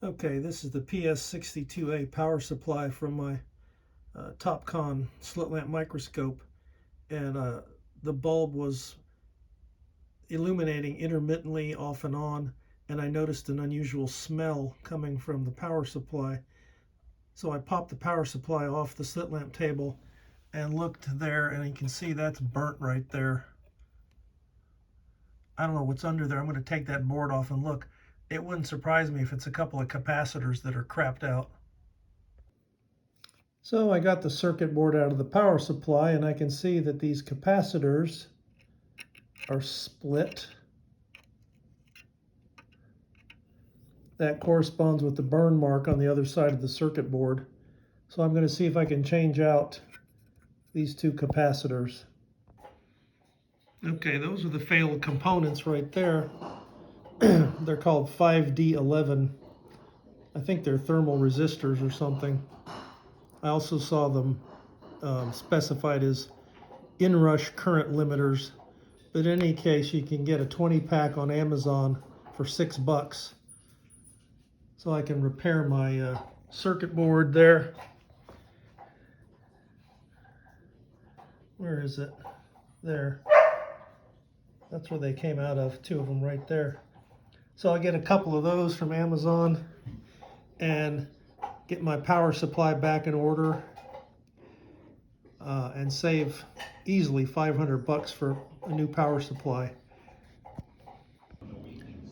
Okay, this is the PS62A power supply from my Topcon slit lamp microscope, and the bulb was illuminating intermittently off and on, and I noticed an unusual smell coming from the power supply. So I popped the power supply off the slit lamp table and looked there, and you can see that's burnt right there. I don't know what's under there. I'm going to take that board off and look. It wouldn't surprise me if it's a couple of capacitors that are crapped out. So I got the circuit board out of the power supply, and I can see that these capacitors are split. That corresponds with the burn mark on the other side of the circuit board. So I'm going to see if I can change out these two capacitors. Okay, those are the failed components right there. They're called 5D11. I think they're thermal resistors or something. I also saw them specified as inrush current limiters. But in any case, you can get a 20-pack on Amazon for $6. So I can repair my circuit board there. Where is it? There. That's where they came out of, two of them right there. So I'll get a couple of those from Amazon and get my power supply back in order and save easily $500 for a new power supply.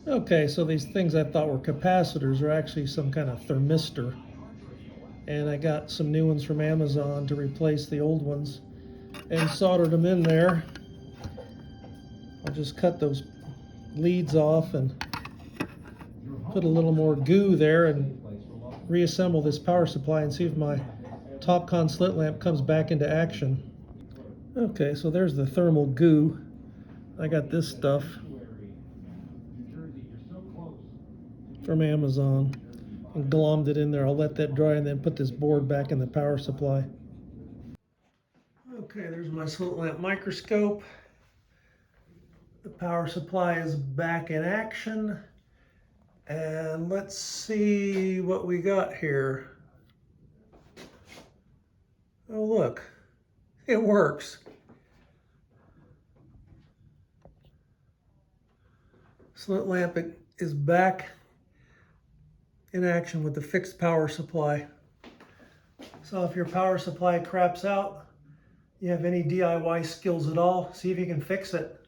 Okay, so these things I thought were capacitors are actually some kind of thermistor. And I got some new ones from Amazon to replace the old ones and soldered them in there. I'll just cut those leads off and put a little more goo there and reassemble this power supply and see if my Topcon slit lamp comes back into action. Okay, so there's the thermal goo. I got this stuff from Amazon and glommed it in there. I'll let that dry and then put this board back in the power supply. Okay, there's my slit lamp microscope. The power supply is back in action. And let's see what we got here. Oh, look, it works. Slit lamp is back in action with the fixed power supply. So if your power supply craps out, you have any DIY skills at all, see if you can fix it.